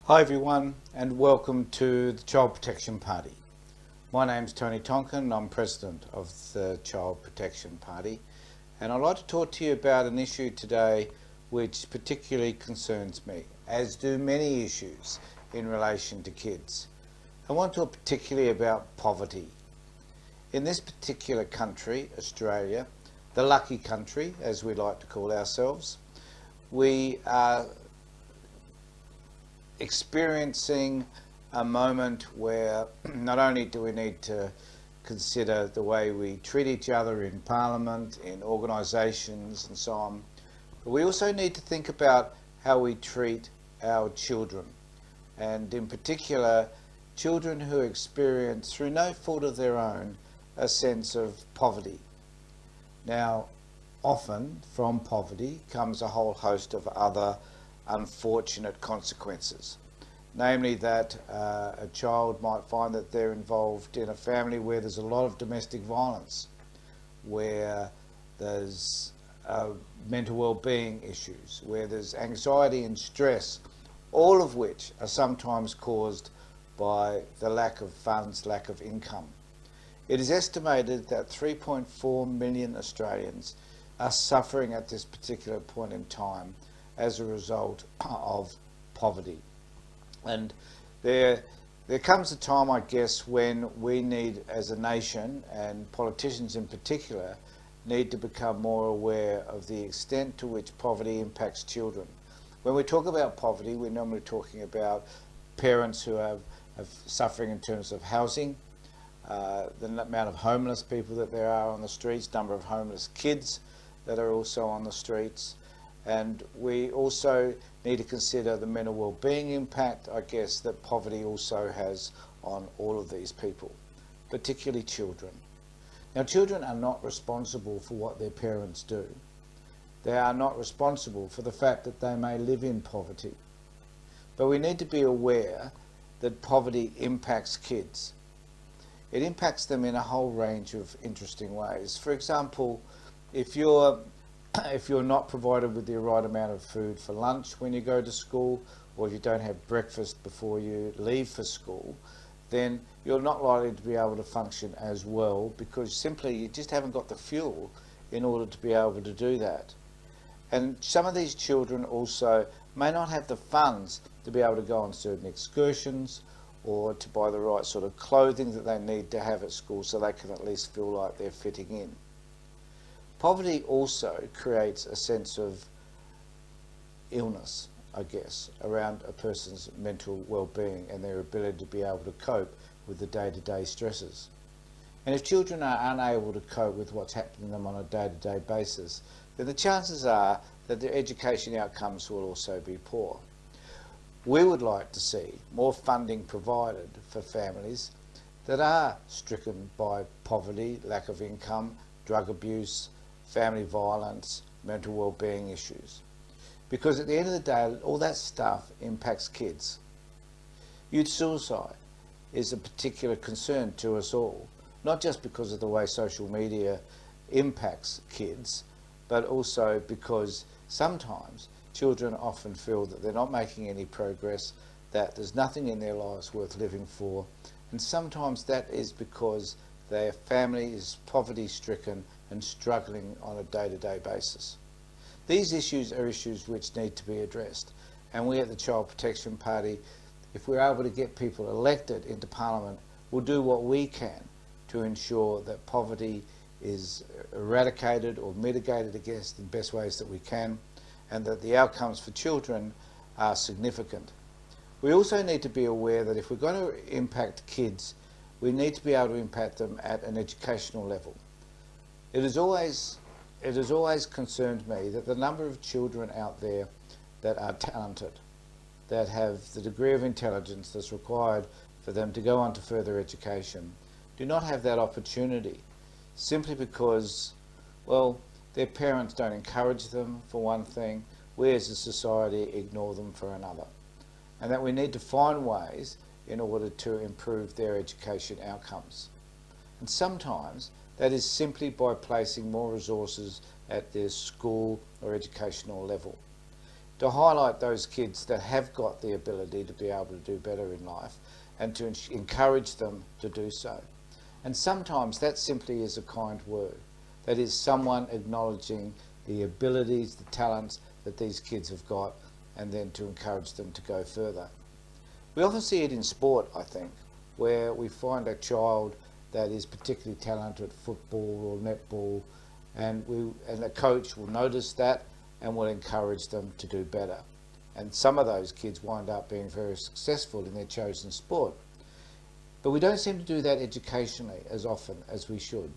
Hi everyone and welcome to the Child Protection Party. My name's Tony Tonkin, I'm President of the Child Protection Party, and I'd like to talk to you about an issue today which particularly concerns me, as do many issues in relation to kids. I want to talk particularly about poverty. In this particular country, Australia, the lucky country as we like to call ourselves, we are experiencing a moment where not only do we need to consider the way we treat each other in Parliament, in organisations and so on, but we also need to think about how we treat our children, and in particular children who experience, through no fault of their own, a sense of poverty. Now, often from poverty comes a whole host of other unfortunate consequences, namely that a child might find that they're involved in a family where there's a lot of domestic violence, where there's mental well-being issues, where there's anxiety and stress, all of which are sometimes caused by the lack of funds, lack of income. It is estimated that 3.4 million Australians are suffering at this particular point in time as a result of poverty. And there comes a time, I guess, when we need, as a nation, and politicians in particular, need to become more aware of the extent to which poverty impacts children. When we talk about poverty, we're normally talking about parents who have suffering in terms of housing, the amount of homeless people that there are on the streets, number of homeless kids that are also on the streets. And we also need to consider the mental well-being impact, I guess, that poverty also has on all of these people, particularly children. Now, children are not responsible for what their parents do. They are not responsible for the fact that they may live in poverty. But we need to be aware that poverty impacts kids. It impacts them in a whole range of interesting ways. For example, if you're not provided with the right amount of food for lunch when you go to school, or if you don't have breakfast before you leave for school, then you're not likely to be able to function as well, because simply you just haven't got the fuel in order to be able to do that. And some of these children also may not have the funds to be able to go on certain excursions, or to buy the right sort of clothing that they need to have at school so they can at least feel like they're fitting in. Poverty also creates a sense of illness, I guess, around a person's mental well-being and their ability to be able to cope with the day-to-day stresses. And if children are unable to cope with what's happening to them on a day-to-day basis, then the chances are that their education outcomes will also be poor. We would like to see more funding provided for families that are stricken by poverty, lack of income, drug abuse, family violence, mental well-being issues. Because at the end of the day, all that stuff impacts kids. Youth suicide is a particular concern to us all, not just because of the way social media impacts kids, but also because sometimes children often feel that they're not making any progress, that there's nothing in their lives worth living for, and sometimes that is because their family is poverty-stricken and struggling on a day-to-day basis. These issues are issues which need to be addressed, and we at the Child Protection Party, if we're able to get people elected into Parliament, will do what we can to ensure that poverty is eradicated or mitigated against in the best ways that we can, and that the outcomes for children are significant. We also need to be aware that if we're going to impact kids, we need to be able to impact them at an educational level. It has always concerned me that the number of children out there that are talented, that have the degree of intelligence that's required for them to go on to further education, do not have that opportunity, simply because, well, their parents don't encourage them, for one thing. We as a society ignore them for another. And that we need to find ways in order to improve their education outcomes. And sometimes that is simply by placing more resources at their school or educational level. to highlight those kids that have got the ability to be able to do better in life and to encourage them to do so. And sometimes that simply is a kind word. That is someone acknowledging the abilities, the talents that these kids have got, and then to encourage them to go further. We often see it in sport, I think, where we find a child that is particularly talented at football or netball, and the coach will notice that and will encourage them to do better. And some of those kids wind up being very successful in their chosen sport. But we don't seem to do that educationally as often as we should,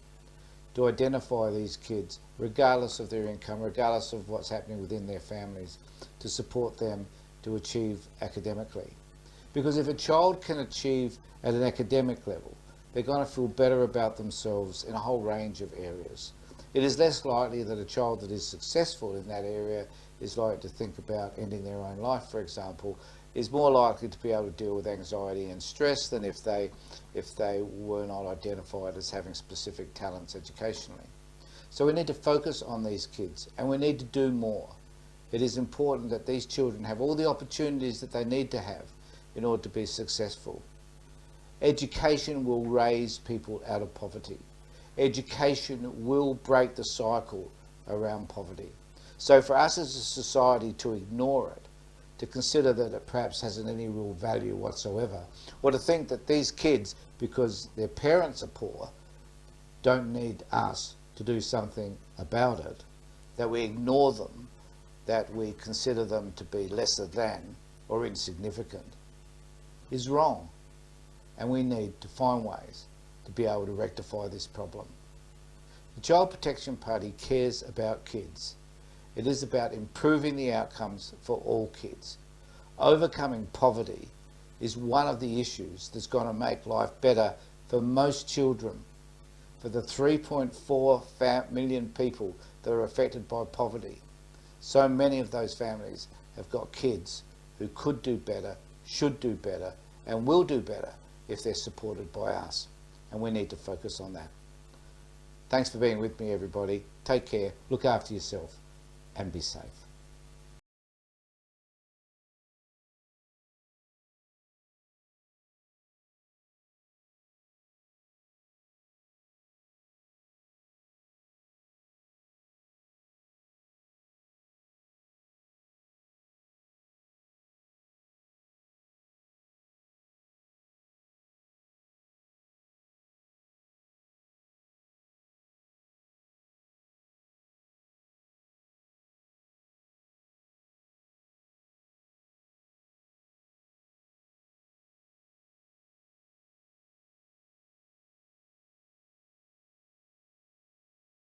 to identify these kids, regardless of their income, regardless of what's happening within their families, to support them to achieve academically. Because if a child can achieve at an academic level, they're going to feel better about themselves in a whole range of areas. It is less likely that a child that is successful in that area is likely to think about ending their own life, for example, is more likely to be able to deal with anxiety and stress than if they were not identified as having specific talents educationally. So we need to focus on these kids, and we need to do more. It is important that these children have all the opportunities that they need to have in order to be successful. Education will raise people out of poverty. Education will break the cycle around poverty. So for us as a society to ignore it, to consider that it perhaps hasn't any real value whatsoever, or to think that these kids, because their parents are poor, don't need us to do something about it, that we ignore them, that we consider them to be lesser than or insignificant, is wrong. And we need to find ways to be able to rectify this problem. The Child Protection Party cares about kids. It is about improving the outcomes for all kids. Overcoming poverty is one of the issues that's going to make life better for most children. For the 3.4 million people that are affected by poverty, so many of those families have got kids who could do better, should do better, and will do better if they're supported by us. And we need to focus on that. Thanks for being with me, everybody. Take care, look after yourself, and be safe.